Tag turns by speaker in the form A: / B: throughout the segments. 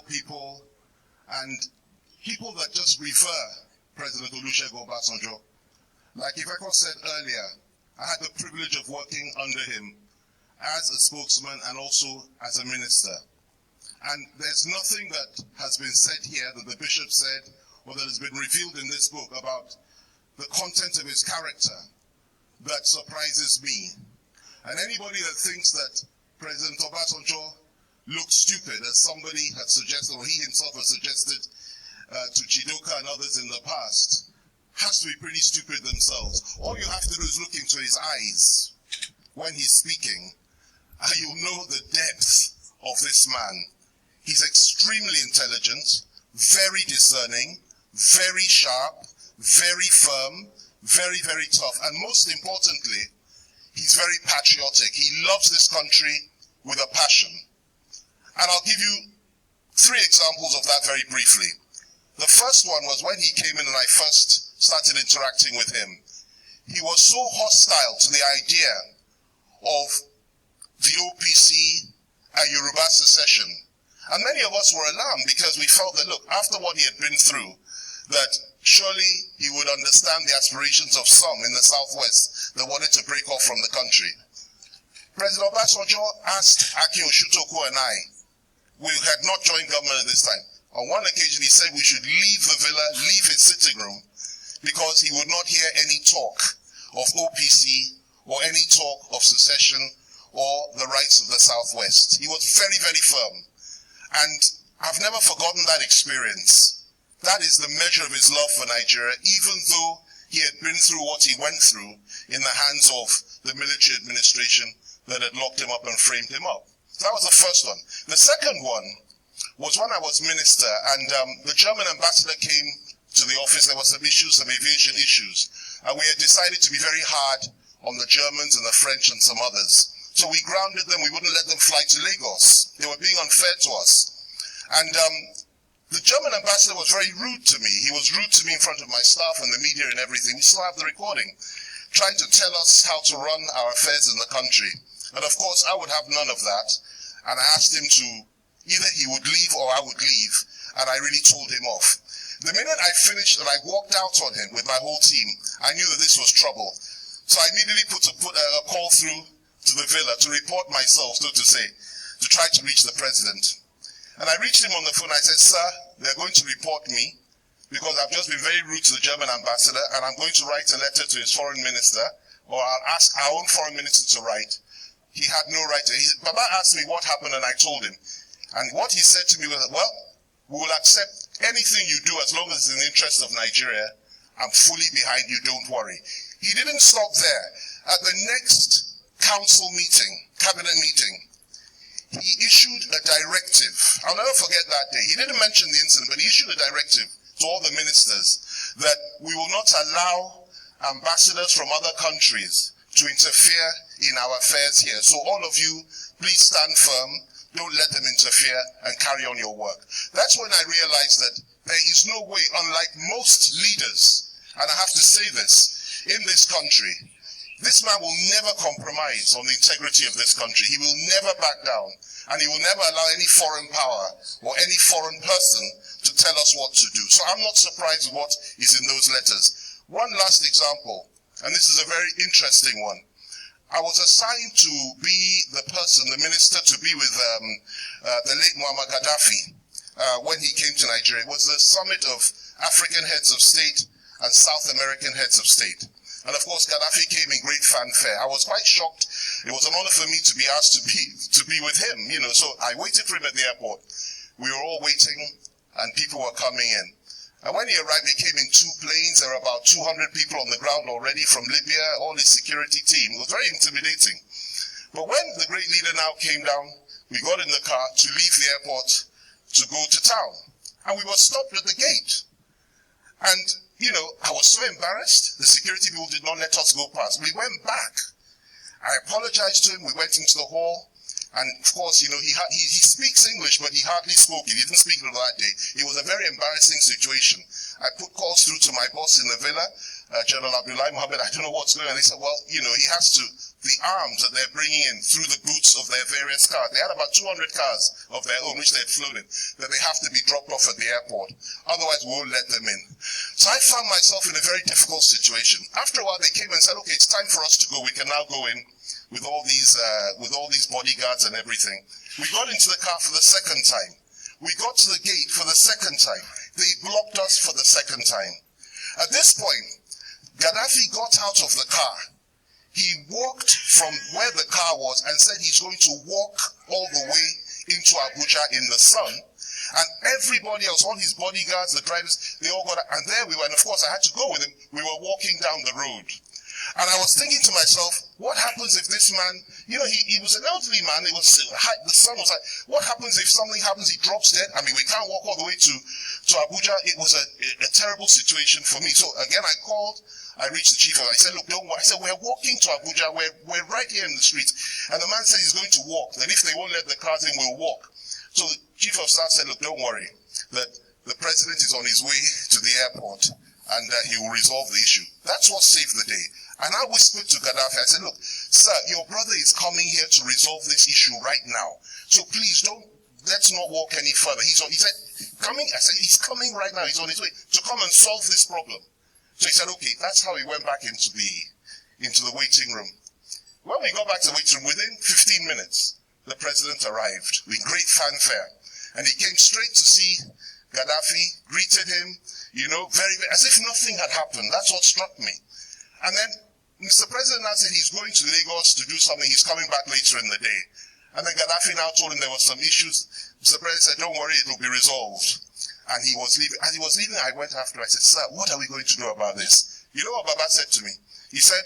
A: people and people that just revere President Olusegun Obasanjo. Like Ifeko said earlier, I had the privilege of working under him as a spokesman and also as a minister. And there's nothing that has been said here that the bishop said or that has been revealed in this book about the content of his character that surprises me. And anybody that thinks that President Obasanjo looked stupid, as somebody had suggested, or he himself has suggested to Chidoka and others in the past, has to be pretty stupid themselves. All you have to do is look into his eyes when he's speaking, and you'll know the depth of this man. He's extremely intelligent, very discerning, very sharp, very firm, very, very tough, and most importantly, he's very patriotic. He loves this country with a passion. And I'll give you 3 examples of that very briefly. The first one was when he came in and I first started interacting with him. He was so hostile to the idea of the OPC and Yoruba secession. And many of us were alarmed because we felt that, look, after what he had been through, that surely he would understand the aspirations of some in the Southwest that wanted to break off from the country. President Obasanjo asked Akin Osutoku and I, we had not joined government at this time. On one occasion he said we should leave the villa, leave his sitting room, because he would not hear any talk of OPC or any talk of secession or the rights of the Southwest. He was very, very firm. And I've never forgotten that experience. That is the measure of his love for Nigeria, even though he had been through what he went through in the hands of the military administration that had locked him up and framed him up. So that was the first one. The second one was when I was minister and the German ambassador came to the office. There were some issues, some aviation issues. And we had decided to be very hard on the Germans and the French and some others. So we grounded them. We wouldn't let them fly to Lagos. They were being unfair to us. And the German ambassador was very rude to me. He was rude to me in front of my staff and the media and everything. We still have the recording, trying to tell us how to run our affairs in the country. And of course, I would have none of that. And I asked him to, either he would leave or I would leave. And I really told him off. The minute I finished and I walked out on him with my whole team, I knew that this was trouble. So I immediately put a call through to the villa to report myself, so to say, to try to reach the president. And I reached him on the phone. I said, sir, they're going to report me because I've just been very rude to the German ambassador, and I'm going to write a letter to his foreign minister, or I'll ask our own foreign minister to write. He had no right to. Baba asked me what happened, and I told him. And what he said to me was, well, we will accept anything you do as long as it's in the interest of Nigeria. I'm fully behind you, don't worry. He didn't stop there. At the next council meeting, cabinet meeting, he issued a directive. I'll never forget that day. He didn't mention the incident, but he issued a directive to all the ministers that we will not allow ambassadors from other countries to interfere in our affairs here. So all of you, please stand firm. Don't let them interfere and carry on your work. That's when I realized that there is no way, unlike most leaders, and I have to say this, in this country, this man will never compromise on the integrity of this country. He will never back down, and he will never allow any foreign power or any foreign person to tell us what to do. So I'm not surprised with what is in those letters. One last example, and this is a very interesting one. I was assigned to be the person, the minister, to be with the late Muammar Gaddafi when he came to Nigeria. It was the summit of African heads of state and South American heads of state. And of course, Gaddafi came in great fanfare. I was quite shocked. It was an honor for me to be asked to be with him, you know. So I waited for him at the airport. We were all waiting, and people were coming in. And when he arrived, he came in 2 planes. There were about 200 people on the ground already from Libya, all his security team. It was very intimidating. But when the great leader now came down, we got in the car to leave the airport to go to town. And we were stopped at the gate. And, you know, I was so embarrassed. The security people did not let us go past. We went back. I apologized to him. We went into the hall. And of course, you know, he speaks English, but he hardly spoke. He didn't speak that day. It was a very embarrassing situation. I put calls through to my boss in the villa, General Abdullahi Mohammed. I don't know what's going on. They said, well, you know, he has to the arms that they're bringing in through the boots of their various cars. They had about 200 cars of their own, which they had flown in, that they have to be dropped off at the airport. Otherwise, we won't let them in. So I found myself in a very difficult situation. After a while, they came and said, okay, it's time for us to go. We can now go in with all these bodyguards and everything. We got into the car for the second time. We got to the gate for the second time. They blocked us for the second time. At this point, Gaddafi got out of the car. He walked from where the car was and said he's going to walk all the way into Abuja in the sun. And everybody else, all his bodyguards, the drivers, they all got out. And there we were. And of course, I had to go with him. We were walking down the road. And I was thinking to myself, what happens if this man, you know, he was an elderly man. It was the sun was high. What happens if something happens, he drops dead? I mean, we can't walk all the way to Abuja. It was a terrible situation for me. So again, I reached the chief and I said, look, don't worry. I said, we're walking to Abuja. We're right here in the streets. And the man said he's going to walk. That if they won't let the cars in, we'll walk. So the chief of staff said, look, don't worry. That the president is on his way to the airport and he will resolve the issue. That's what saved the day. And I whispered to Gaddafi, I said, look, sir, your brother is coming here to resolve this issue right now. So please let's not walk any further. He said, coming? I said, he's coming right now. He's on his way to come and solve this problem. So he said, okay, that's how he went back into the waiting room. When we got back to the waiting room, within 15 minutes, the president arrived with great fanfare. And he came straight to see Gaddafi, greeted him, you know, as if nothing had happened. That's what struck me. And then Mr. President now said he's going to Lagos to do something. He's coming back later in the day. And then Gaddafi now told him there were some issues. Mr. President said, don't worry, it will be resolved. And he was leaving. As he was leaving, I went after him. I said, sir, what are we going to do about this? You know what Baba said to me? He said,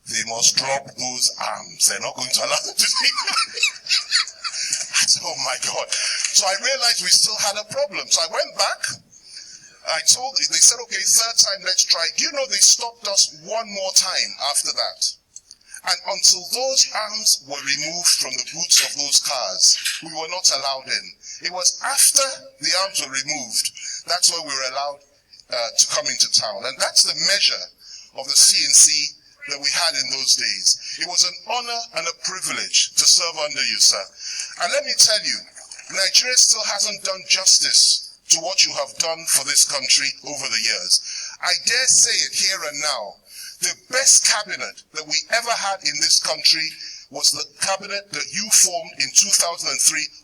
A: they must drop those arms. They're not going to allow them to leave. I said, oh my God. So I realized we still had a problem. So I went back. They said, okay, third time, let's try. Do you know they stopped us one more time after that? And until those arms were removed from the boots of those cars, we were not allowed in. It was after the arms were removed, that's when we were allowed to come into town. And that's the measure of the CNC that we had in those days. It was an honor and a privilege to serve under you, sir. And let me tell you, Nigeria still hasn't done justice to what you have done for this country over the years. I dare say it here and now. The best cabinet that we ever had in this country was the cabinet that you formed in 2003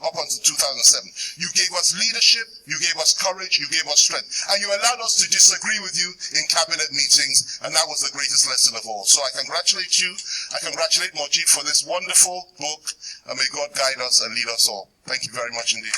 A: up until 2007. You gave us leadership, you gave us courage, you gave us strength, and you allowed us to disagree with you in cabinet meetings, and that was the greatest lesson of all. So I congratulate you, I congratulate Mojib for this wonderful book, and may God guide us and lead us all. Thank you very much indeed.